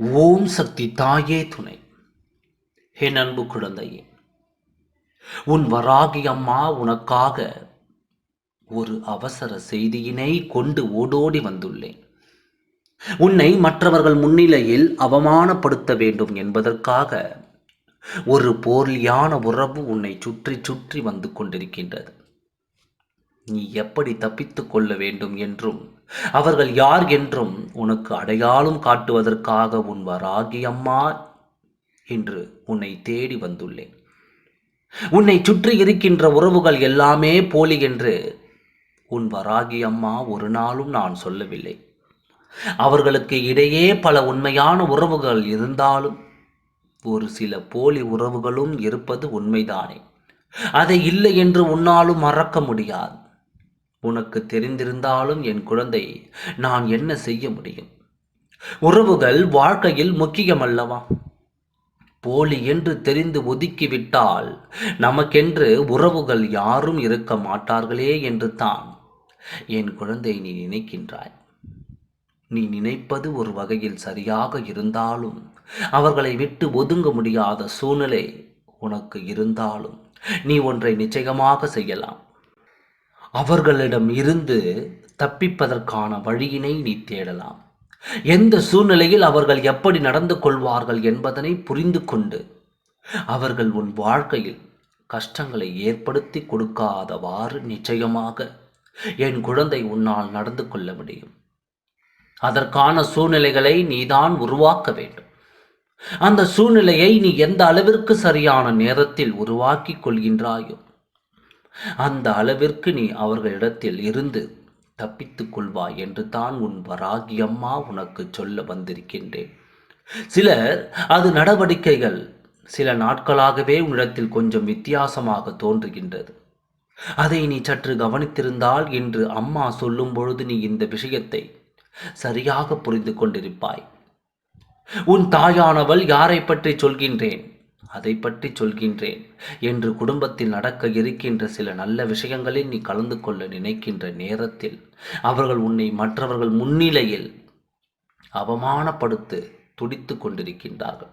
ஓம் சக்தி தாயே துணை. என் அன்பு குழந்தையே, உன் வராகி அம்மா உனக்காக ஒரு அவசர செய்தியினை கொண்டு ஓடோடி வந்துள்ளேன். உன்னை மற்றவர்கள் முன்னிலையில் அவமானப்படுத்த வேண்டும் என்பதற்காக ஒரு போலியான உறவு உன்னை சுற்றி சுற்றி வந்து கொண்டிருக்கின்றது. நீ எப்படி தப்பித்துக் கொள்ள வேண்டும் என்றும் அவர்கள் யார் என்றும் உனக்கு அடையாளம் காட்டுவதற்காக உன் வராகி அம்மா இன்று உன்னை தேடி வந்துள்ளேன். உன்னை சுற்றி இருக்கின்ற உறவுகள் எல்லாமே போலி என்று உன் வராகி அம்மா ஒரு நாளும் நான் சொல்லவில்லை. அவர்களுக்கு இடையே பல உண்மையான உறவுகள் இருந்தாலும் ஒரு சில போலி உறவுகளும் இருப்பது உண்மைதானே. அதை இல்லை என்று உன்னாலும் மறக்க முடியாது. உனக்கு தெரிந்திருந்தாலும் என் குழந்தை, நான் என்ன செய்ய முடியும்? உறவுகள் வாழ்க்கையில் முக்கியமல்லவா? போலி என்று தெரிந்து ஒதுக்கிவிட்டால் நமக்கென்று உறவுகள் யாரும் இருக்க மாட்டார்களே என்று தான் என் குழந்தை நீ நினைக்கின்றாய். நீ நினைப்பது ஒரு வகையில் சரியாக இருந்தாலும் அவர்களை விட்டு ஒதுங்க முடியாத சூழ்நிலை உனக்கு இருந்தாலும் நீ ஒன்றை நிச்சயமாக செய்யலாம். அவர்களிடம் இருந்து தப்பிப்பதற்கான வழியினை நீ தேடலாம். எந்த சூழ்நிலையில் அவர்கள் எப்படி நடந்து கொள்வார்கள் என்பதனை புரிந்து கொண்டு அவர்கள் உன் வாழ்க்கையில் கஷ்டங்களை ஏற்படுத்தி கொடுக்காதவாறு நிச்சயமாக என் குழந்தை உன்னால் நடந்து கொள்ள முடியும். அதற்கான சூழ்நிலைகளை நீதான் உருவாக்க வேண்டும். அந்த சூழ்நிலையை நீ எந்த அளவிற்கு சரியான நேரத்தில் உருவாக்கி கொள்கின்றாயோ அந்த அளவிற்கு நீ அவர்களிடத்தில் இருந்து தப்பித்துக் கொள்வாய் என்று தான் உன் வராகி அம்மா உனக்கு சொல்ல வந்திருக்கின்றேன். சிலர் அது நடவடிக்கைகள் சில நாட்களாகவே உன்னிடத்தில் கொஞ்சம் வித்தியாசமாக தோன்றுகின்றது. அதை நீ சற்று கவனித்திருந்தால் இன்று அம்மா சொல்லும் பொழுது நீ இந்த விஷயத்தை சரியாக புரிந்து கொண்டிருப்பாய். உன் தாயானவள் யாரை பற்றி சொல்கின்றேன், அதை பற்றி சொல்கின்றேன் என்று குடும்பத்தில் நடக்க இருக்கின்ற சில நல்ல விஷயங்களில் நீ கலந்து கொள்ள நினைக்கின்ற நேரத்தில் அவர்கள் உன்னை மற்றவர்கள் முன்னிலையில் அவமானப்படுத்த துடித்து கொண்டிருக்கின்றார்கள்.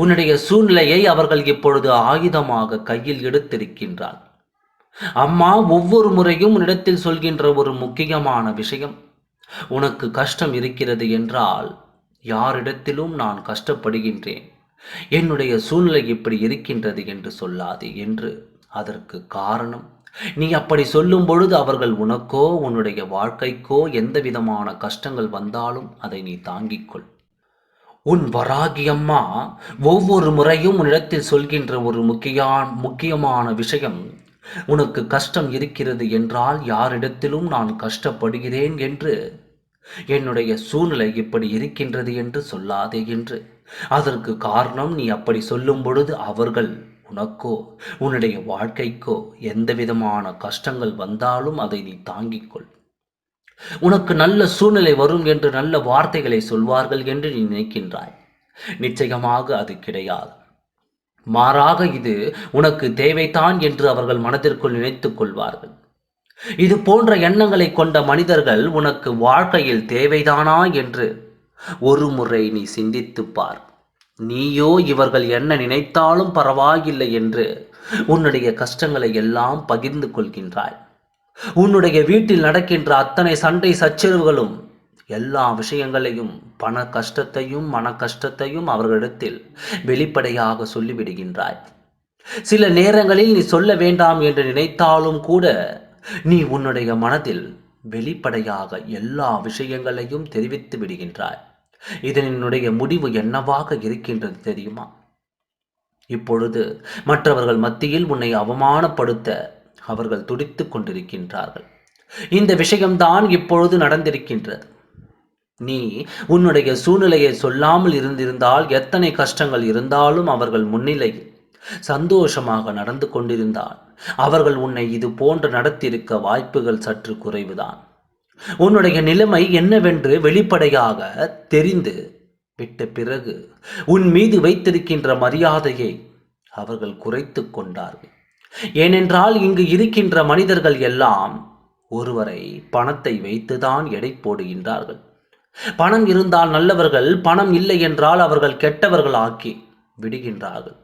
உன்னுடைய சூழ்நிலையை அவர்கள் இப்பொழுது ஆயுதமாக கையில் எடுத்திருக்கின்றார். அம்மா ஒவ்வொரு முறையும் உன்னிடத்தில் சொல்கின்ற ஒரு முக்கியமான விஷயம், உனக்கு கஷ்டம் இருக்கிறது என்றால் யாரிடத்திலும் நான் கஷ்டப்படுகின்றேன், என்னுடைய சூழ்நிலை இப்படி இருக்கின்றது என்று சொல்லாதே என்று. அதற்கு காரணம், நீ அப்படி சொல்லும் பொழுது அவர்கள் உனக்கோ உன்னுடைய வாழ்க்கைக்கோ எந்த விதமான கஷ்டங்கள் வந்தாலும் அதை நீ தாங்கிக்கொள். உன் வராகி அம்மா ஒவ்வொரு முறையும் உன்னிடத்தில் சொல்கின்ற ஒரு முக்கியமான விஷயம், உனக்கு கஷ்டம் இருக்கிறது என்றால் யாரிடத்திலும் நான் கஷ்டப்படுகிறேன் என்று, என்னுடைய சூழ்நிலை இப்படி இருக்கின்றது என்று சொல்லாதே என்று. அதற்கு காரணம், நீ அப்படி சொல்லும் பொழுது அவர்கள் உனக்கோ உன்னுடைய வாழ்க்கைக்கோ எந்த விதமான கஷ்டங்கள் வந்தாலும் அதை நீ தாங்கிக்கொள். உனக்கு நல்ல சூழ்நிலை வரும் என்று நல்ல வார்த்தைகளை சொல்வார்கள் என்று நீ நினைக்கின்றாய். நிச்சயமாக அது கிடையாது. மாறாக இது உனக்கு தேவைதான் என்று அவர்கள் மனதிற்குள் நினைத்துக் கொள்வார்கள். இது போன்ற எண்ணங்களை கொண்ட மனிதர்கள் உனக்கு வாழ்க்கையில் தேவைதானா என்று ஒரு முறை நீ சிந்தித்துப் பார். நீயோ இவர்கள் என்ன நினைத்தாலும் பரவாயில்லை என்று உன்னுடைய கஷ்டங்களை எல்லாம் பகிர்ந்து கொள்கின்றாய். உன்னுடைய வீட்டில் நடக்கின்ற அத்தனை சண்டை சச்சரவுகளும் எல்லா விஷயங்களையும், பண கஷ்டத்தையும் மன கஷ்டத்தையும் அவர்களிடத்தில் வெளிப்படையாக சொல்லிவிடுகின்றாய். சில நேரங்களில் நீ சொல்ல வேண்டாம் என்று நினைத்தாலும் கூட நீ உன்னுடைய மனதில் வெளிப்படையாக எல்லா விஷயங்களையும் தெரிவித்து விடுகின்றாய். இதனுடைய முடிவு என்னவாக இருக்கின்றது தெரியுமா? இப்பொழுது மற்றவர்கள் மத்தியில் உன்னை அவமானப்படுத்த அவர்கள் துடித்துக் கொண்டிருக்கின்றார்கள். இந்த விஷயம்தான் இப்பொழுது நடந்திருக்கின்றது. நீ உன்னுடைய சூழ்நிலையை சொல்லாமல் இருந்திருந்தால், எத்தனை கஷ்டங்கள் இருந்தாலும் அவர்கள் முன்னிலையில் சந்தோஷமாக நடந்து கொண்டிருந்தால், அவர்கள் உன்னை இது போன்று நடத்தியிருக்க வாய்ப்புகள் சற்று குறைவுதான். உன்னுடைய நிலைமை என்னவென்று வெளிப்படையாக தெரிந்து விட்ட பிறகு உன் மீது வைத்திருக்கின்ற மரியாதையை அவர்கள் குறைத்து கொண்டார்கள். ஏனென்றால் இங்கு இருக்கின்ற மனிதர்கள் எல்லாம் ஒருவரை பணத்தை வைத்துதான் எடை போடுகின்றார்கள். பணம் இருந்தால் நல்லவர்கள், பணம் இல்லை என்றால் அவர்கள் கெட்டவர்கள் ஆக்கி விடுகின்றார்கள்.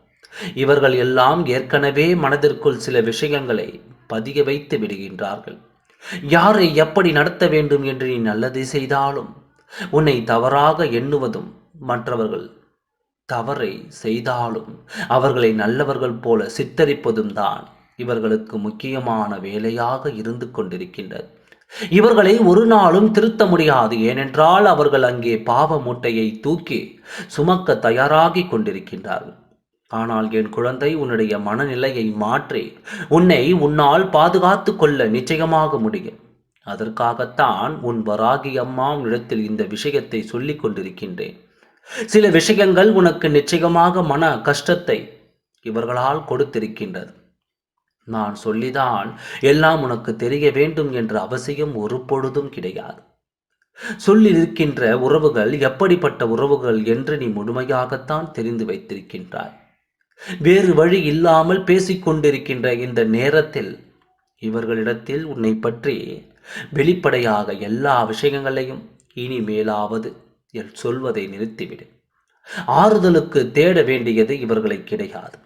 இவர்கள் எல்லாம் ஏற்கனவே மனதிற்குள் சில விஷயங்களை பதிய வைத்து விடுகின்றார்கள். யாரை எப்படி நடத்த வேண்டும் என்று நீ நல்லதை செய்தாலும் உன்னை தவறாக எண்ணுவதும், மற்றவர்கள் தவறை செய்தாலும் அவர்களை நல்லவர்கள் போல சித்தரிப்பதும் தான் இவர்களுக்கு முக்கியமான வேலையாக இருந்து கொண்டிருக்கின்றது. இவர்களை ஒரு நாளும் திருத்த முடியாது. ஏனென்றால் அவர்கள் அங்கே பாவ மூட்டையை தூக்கி சுமக்க தயாராகி கொண்டிருக்கின்றார்கள். ஆனால் என் குழந்தை, உன்னுடைய மனநிலையை மாற்றி உன்னை உன்னால் பாதுகாத்து கொள்ள நிச்சயமாக முடியும். அதற்காகத்தான் உன் வராகி அம்மா உன்னிடத்தில் இந்த விஷயத்தை சொல்லிக் கொண்டிருக்கின்றேன். சில விஷயங்கள் உனக்கு நிச்சயமாக மன கஷ்டத்தை இவர்களால் கொடுத்திருக்கின்றது. நான் சொல்லிதான் எல்லாம் உனக்கு தெரிய வேண்டும் என்ற அவசியம் ஒரு பொழுதும் கிடையாது. சொல்லியிருக்கின்ற உறவுகள் எப்படிப்பட்ட உறவுகள் என்று நீ முழுமையாகத்தான் தெரிந்து வைத்திருக்கின்றாய். வேறு வழி இல்லாமல் பேசிக்கொண்டிருக்கின்ற இந்த நேரத்தில் இவர்களிடத்தில் உன்னை பற்றி வெளிப்படையாக எல்லா விஷயங்களையும் இனிமேலாவது சொல்வதை நிறுத்திவிடு. ஆறுதலுக்கு தேட வேண்டியது இவர்களை கிடையாது.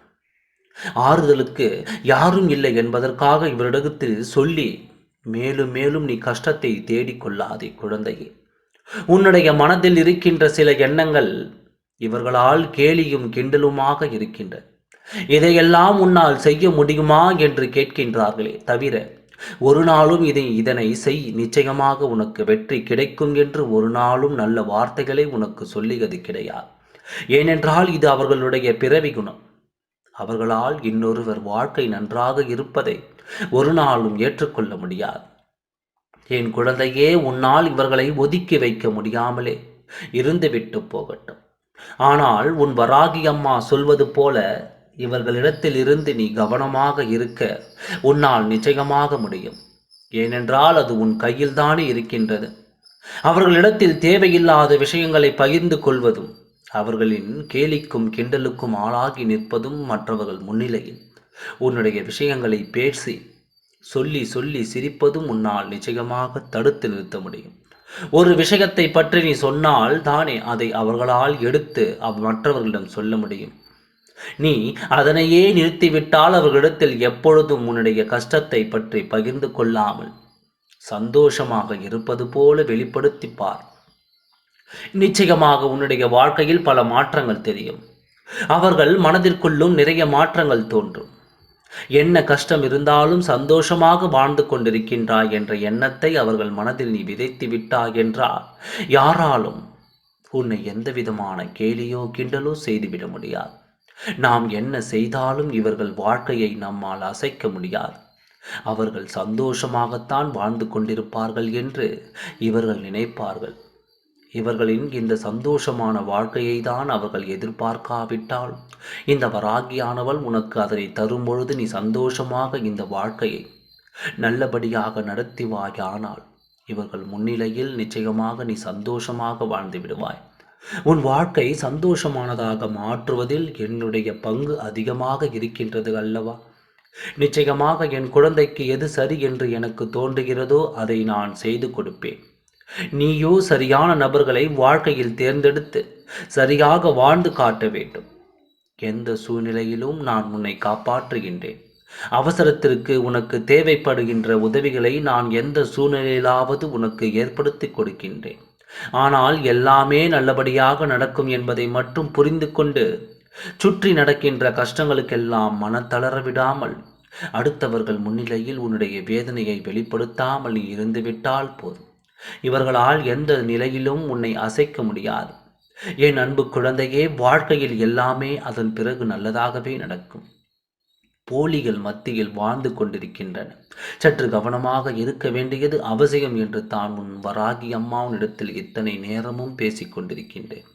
ஆறுதலுக்கு யாரும் இல்லை என்பதற்காக இவரிடத்தில் சொல்லி மேலும் மேலும் நீ கஷ்டத்தை தேடிக்கொள்ளாதே குழந்தையே. உன்னுடைய மனதில் இருக்கின்ற சில எண்ணங்கள் இவர்களால் கேலியும் கிண்டலுமாக இருக்கின்றன. இதையெல்லாம் உன்னால் செய்ய முடியுமா என்று கேட்கின்றார்களே தவிர, ஒரு நாளும் இதனை செய், நிச்சயமாக உனக்கு வெற்றி கிடைக்கும் என்று ஒரு நாளும் நல்ல வார்த்தைகளை உனக்கு சொல்லியது கிடையாது. ஏனென்றால் இது அவர்களுடைய பிறவி குணம். அவர்களால் இன்னொருவர் வாழ்க்கை நன்றாக இருப்பதை ஒரு நாளும் ஏற்றுக்கொள்ள முடியாது. என் குழந்தையே, உன்னால் இவர்களை ஒதுக்கி வைக்க முடியாமலே இருந்துவிட்டு போகட்டும். ஆனால் உன் வராகி அம்மா சொல்வது போல இவர்களிடத்தில் இருந்து நீ கவனமாக இருக்க உன்னால் நிச்சயமாக முடியும். ஏனென்றால் அது உன் கையில்தானே இருக்கின்றது. அவர்களிடத்தில் தேவையில்லாத விஷயங்களை பகிர்ந்து கொள்வதும், அவர்களின் கேலிக்கும் கிண்டலுக்கும் ஆளாகி நிற்பதும், மற்றவர்கள் முன்னிலையில் உன்னுடைய விஷயங்களை பேசி சொல்லி சொல்லி சிரிப்பதும் உன்னால் நிச்சயமாக தடுத்து நிறுத்த முடியும். ஒரு விஷயத்தை பற்றி நீ சொன்னால் தானே அதை அவர்களால் எடுத்து மற்றவர்களிடம் சொல்ல முடியும். நீ அதனையே நிறுத்திவிட்டால் அவர்களிடத்தில் எப்பொழுதும் உன்னுடைய கஷ்டத்தை பற்றி பகிர்ந்து கொள்ளாமல் சந்தோஷமாக இருப்பது போல வெளிப்படுத்திப்பார். நிச்சயமாக உன்னுடைய வாழ்க்கையில் பல மாற்றங்கள் தெரியும். அவர்கள் மனதிற்குள்ளும் நிறைய மாற்றங்கள் தோன்றும். என்ன கஷ்டம் இருந்தாலும் சந்தோஷமாக வாழ்ந்து கொண்டிருக்கின்றாய் என்ற எண்ணத்தை அவர்கள் மனதில் நீ விதைத்து விட்டாய் என்றால் யாராலும் உன்னை எந்த விதமான கேலியோ கிண்டலோ செய்துவிட முடியாது. நாம் என்ன செய்தாலும் இவர்கள் வாழ்க்கையை நம்மால் அசைக்க முடியாது. அவர்கள் சந்தோஷமாகத்தான் வாழ்ந்து கொண்டிருப்பார்கள் என்று இவர்கள் நினைப்பார்கள். இவர்களின் இந்த சந்தோஷமான வாழ்க்கையை தான் அவர்கள் எதிர்பார்க்காவிட்டால் இந்த வராகியானவள் உனக்கு அதனை தரும்பொழுது நீ சந்தோஷமாக இந்த வாழ்க்கையை நல்லபடியாக நடத்திவாயானால் இவர்கள் முன்னிலையில் நிச்சயமாக நீ சந்தோஷமாக வாழ்ந்து விடுவாய். உன் வாழ்க்கை சந்தோஷமானதாக மாற்றுவதில் என்னுடைய பங்கு அதிகமாக இருக்கின்றது அல்லவா? நிச்சயமாக என் குழந்தைக்கு எது சரி என்று எனக்கு தோன்றுகிறதோ அதை நான் செய்து கொடுப்பேன். நீயோ சரியான நபர்களை வாழ்க்கையில் தேர்ந்தெடுத்து சரியாக வாழ்ந்து காட்ட வேண்டும். எந்த சூழ்நிலையிலும் நான் உன்னை காப்பாற்றுகின்றேன். அவசரத்திற்கு உனக்கு தேவைப்படுகின்ற உதவிகளை நான் எந்த சூழ்நிலையிலாவது உனக்கு ஏற்படுத்தி கொடுக்கின்றேன். ஆனால் எல்லாமே நல்லபடியாக நடக்கும் என்பதை மட்டும் புரிந்து கொண்டு சுற்றி நடக்கின்ற கஷ்டங்களுக்கெல்லாம் மனத்தளர விடாமல் அடுத்தவர்கள் முன்னிலையில் உன்னுடைய வேதனையை வெளிப்படுத்தாமல் நீ இருந்துவிட்டால் போதும். இவர்களால் எந்த நிலையிலும் உன்னை அசைக்க முடியாது. என் அன்பு குழந்தையே, வாழ்க்கையில் எல்லாமே அதன் பிறகு நல்லதாகவே நடக்கும். போலிகள் மத்தியில் வாழ்ந்து கொண்டிருக்கின்றன. சற்று கவனமாக இருக்க வேண்டியது அவசியம் என்று தான் உன் வராகி அம்மாவினிடத்தில் இத்தனை நேரமும் பேசிக் கொண்டிருக்கின்றேன்.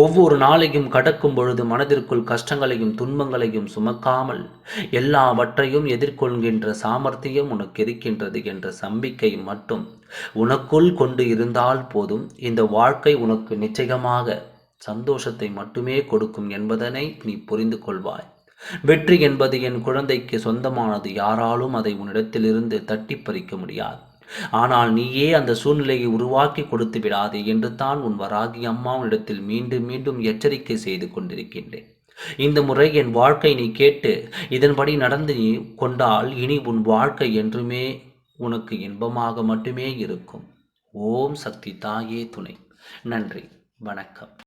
ஒவ்வொரு நாளையும் கடக்கும் பொழுது மனதிற்குள் கஷ்டங்களையும் துன்பங்களையும் சுமக்காமல் எல்லாவற்றையும் எதிர்கொள்கின்ற சாமர்த்தியம் உனக்கு இருக்கின்றது என்ற நம்பிக்கை மட்டும் உனக்குள் கொண்டு இருந்தால் போதும். இந்த வாழ்க்கை உனக்கு நிச்சயமாக சந்தோஷத்தை மட்டுமே கொடுக்கும் என்பதனை நீ புரிந்து கொள்வாய். வெற்றி என்பது என் குழந்தைக்கு சொந்தமானது. யாராலும் அதை உன்னிடத்திலிருந்து தட்டி பறிக்க முடியாது. ஆனால் நீயே அந்த சூழ்நிலையை உருவாக்கி கொடுத்து விடாதே என்று தான் உன் வராகி அம்மாவினிடத்தில் மீண்டும் மீண்டும் எச்சரிக்கை செய்து கொண்டிருக்கின்றேன். இந்த முறை என் வாழ்க்கை நீ கேட்டு இதன்படி நடந்து நீ கொண்டால் இனி உன் வாழ்க்கை என்றுமே உனக்கு இன்பமாக மட்டுமே இருக்கும். ஓம் சக்தி தாயே துணை. நன்றி. வணக்கம்.